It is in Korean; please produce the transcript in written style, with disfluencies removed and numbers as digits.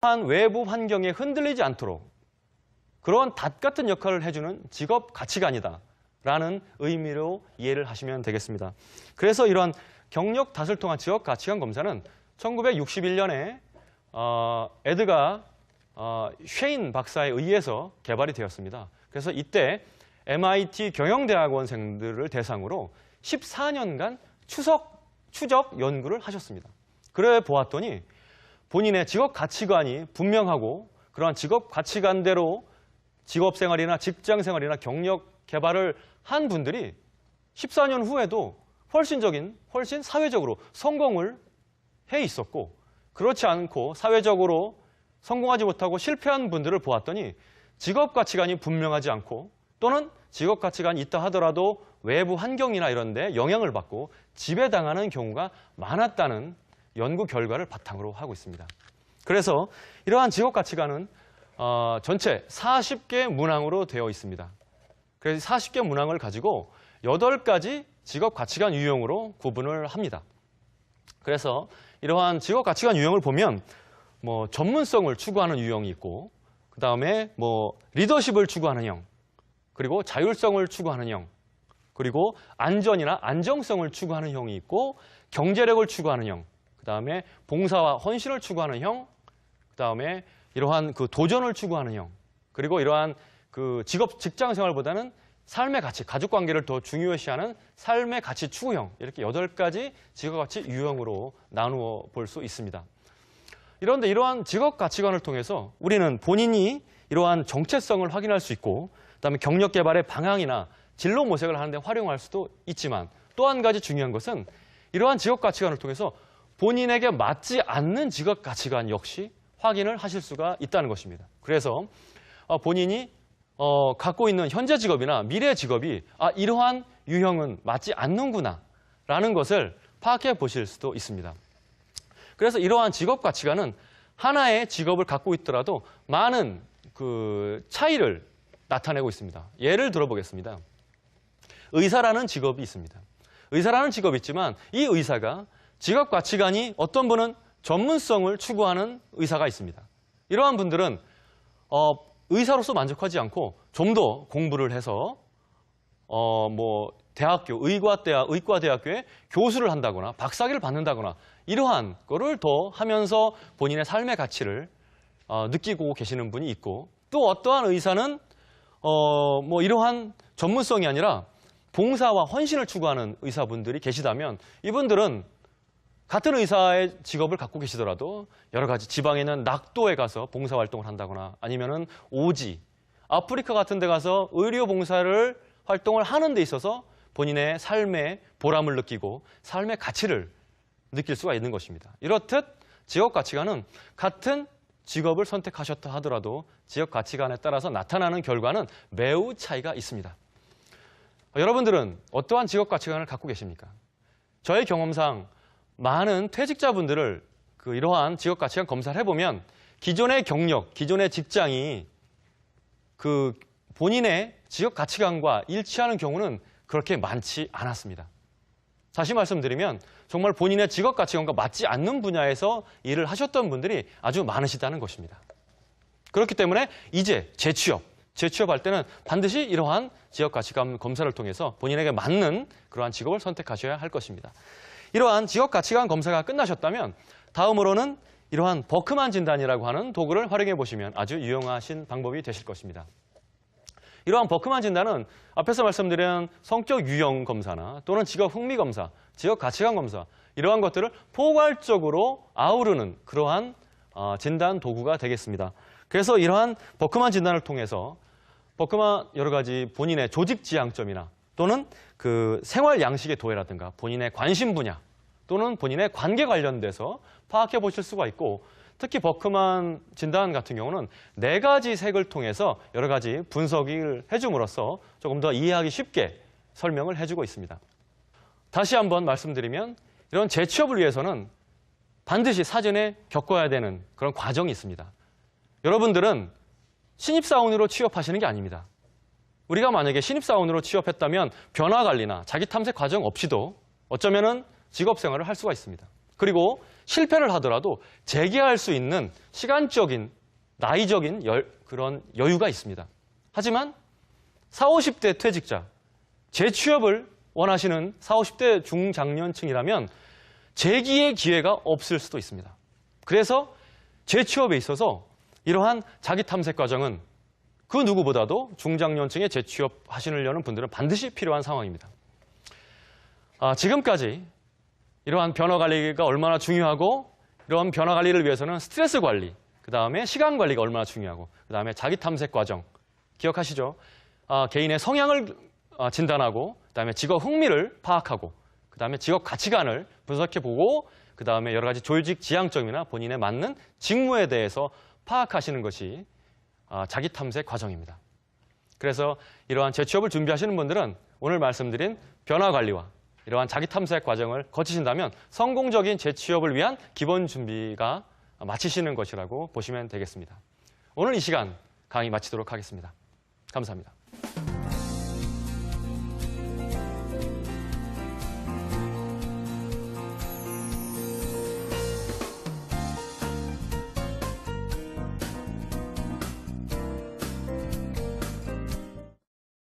한 외부 환경에 흔들리지 않도록 그런 닷 같은 역할을 해주는 직업 가치관이다라는 의미로 이해를 하시면 되겠습니다. 그래서 이러한 경력 닷을 통한 직업 가치관 검사는 1961년에 에드가 쉐인 박사에 의해서 개발이 되었습니다. 그래서 이때 MIT 경영대학원생들을 대상으로 14년간 추적 연구를 하셨습니다. 그래 보았더니 본인의 직업 가치관이 분명하고 그러한 직업 가치관대로 직업 생활이나 직장 생활이나 경력 개발을 한 분들이 14년 후에도 훨씬 사회적으로 성공을 해 있었고, 그렇지 않고 사회적으로 성공하지 못하고 실패한 분들을 보았더니 직업 가치관이 분명하지 않고 또는 직업 가치관이 있다 하더라도 외부 환경이나 이런 데 영향을 받고 지배당하는 경우가 많았다는 연구 결과를 바탕으로 하고 있습니다. 그래서 이러한 직업 가치관은 전체 40개 문항으로 되어 있습니다. 그래서 40개 문항을 가지고 8가지 직업 가치관 유형으로 구분을 합니다. 그래서 이러한 직업 가치관 유형을 보면 전문성을 추구하는 유형이 있고, 그 다음에 리더십을 추구하는 형, 그리고 자율성을 추구하는 형, 그리고 안전이나 안정성을 추구하는 형이 있고, 경제력을 추구하는 형, 그 다음에 봉사와 헌신을 추구하는 형, 그 다음에 이러한 도전을 추구하는 형, 그리고 이러한 직장 생활보다는 삶의 가치, 가족관계를 더 중요시하는 삶의 가치 추구형, 이렇게 8가지 직업가치 유형으로 나누어 볼 수 있습니다. 그런데 이러한 직업 가치관을 통해서 우리는 본인이 이러한 정체성을 확인할 수 있고, 그다음에 경력 개발의 방향이나 진로 모색을 하는 데 활용할 수도 있지만, 또 한 가지 중요한 것은 이러한 직업 가치관을 통해서 본인에게 맞지 않는 직업 가치관 역시 확인을 하실 수가 있다는 것입니다. 그래서 본인이 갖고 있는 현재 직업이나 미래 직업이 이러한 유형은 맞지 않는구나 라는 것을 파악해 보실 수도 있습니다. 그래서 이러한 직업 가치관은 하나의 직업을 갖고 있더라도 많은 차이를 나타내고 있습니다. 예를 들어보겠습니다. 의사라는 직업이 있습니다. 의사라는 직업이 있지만 이 의사가 직업 가치관이 어떤 분은 전문성을 추구하는 의사가 있습니다. 이러한 분들은 의사로서 만족하지 않고 좀 더 공부를 해서 대학교, 의과대학교에 교수를 한다거나 박사학위를 받는다거나 이러한 거를 더 하면서 본인의 삶의 가치를 느끼고 계시는 분이 있고, 또 어떠한 의사는 이러한 전문성이 아니라 봉사와 헌신을 추구하는 의사분들이 계시다면 이분들은 같은 의사의 직업을 갖고 계시더라도 여러 가지 지방에 있는 낙도에 가서 봉사활동을 한다거나 아니면은 오지, 아프리카 같은 데 가서 의료 봉사를 활동을 하는 데 있어서 본인의 삶의 보람을 느끼고 삶의 가치를 느낄 수가 있는 것입니다. 이렇듯 직업 가치관은 같은 직업을 선택하셨다 하더라도 직업 가치관에 따라서 나타나는 결과는 매우 차이가 있습니다. 여러분들은 어떠한 직업 가치관을 갖고 계십니까? 저의 경험상 많은 퇴직자분들을 이러한 직업 가치관 검사를 해보면 기존의 경력, 기존의 직장이 본인의 직업 가치관과 일치하는 경우는 그렇게 많지 않았습니다. 다시 말씀드리면 정말 본인의 직업 가치관과 맞지 않는 분야에서 일을 하셨던 분들이 아주 많으시다는 것입니다. 그렇기 때문에 이제 재취업할 때는 반드시 이러한 직업 가치관 검사를 통해서 본인에게 맞는 그러한 직업을 선택하셔야 할 것입니다. 이러한 직업 가치관 검사가 끝나셨다면 다음으로는 이러한 버크만 진단이라고 하는 도구를 활용해 보시면 아주 유용하신 방법이 되실 것입니다. 이러한 버크만 진단은 앞에서 말씀드린 성격 유형 검사나 또는 직업 흥미 검사, 직업 가치관 검사 이러한 것들을 포괄적으로 아우르는 그러한 진단 도구가 되겠습니다. 그래서 이러한 버크만 진단을 통해서 여러 가지 본인의 조직 지향점이나 또는 생활 양식의 도해라든가 본인의 관심 분야 또는 본인의 관계 관련돼서 파악해 보실 수가 있고, 특히 버크만 진단 같은 경우는 4가지 색을 통해서 여러 가지 분석을 해줌으로써 조금 더 이해하기 쉽게 설명을 해주고 있습니다. 다시 한번 말씀드리면 이런 재취업을 위해서는 반드시 사전에 겪어야 되는 그런 과정이 있습니다. 여러분들은 신입사원으로 취업하시는 게 아닙니다. 우리가 만약에 신입사원으로 취업했다면 변화 관리나 자기 탐색 과정 없이도 어쩌면은 직업 생활을 할 수가 있습니다. 그리고 실패를 하더라도 재개할 수 있는 시간적인, 나이적인 그런 여유가 있습니다. 하지만 40, 50대 퇴직자, 재취업을 원하시는 40, 50대 중장년층이라면 재기의 기회가 없을 수도 있습니다. 그래서 재취업에 있어서 이러한 자기 탐색 과정은 그 누구보다도 중장년층에 재취업하시려는 분들은 반드시 필요한 상황입니다. 지금까지 이러한 변화 관리가 얼마나 중요하고 이런 변화 관리를 위해서는 스트레스 관리, 그다음에 시간 관리가 얼마나 중요하고 그다음에 자기 탐색 과정 기억하시죠? 개인의 성향을 진단하고 그다음에 직업 흥미를 파악하고 그다음에 직업 가치관을 분석해보고 그다음에 여러 가지 조직 지향점이나 본인에 맞는 직무에 대해서 파악하시는 것이 자기 탐색 과정입니다. 그래서 이러한 재취업을 준비하시는 분들은 오늘 말씀드린 변화 관리와 이러한 자기 탐색 과정을 거치신다면 성공적인 재취업을 위한 기본 준비가 마치시는 것이라고 보시면 되겠습니다. 오늘 이 시간 강의 마치도록 하겠습니다. 감사합니다.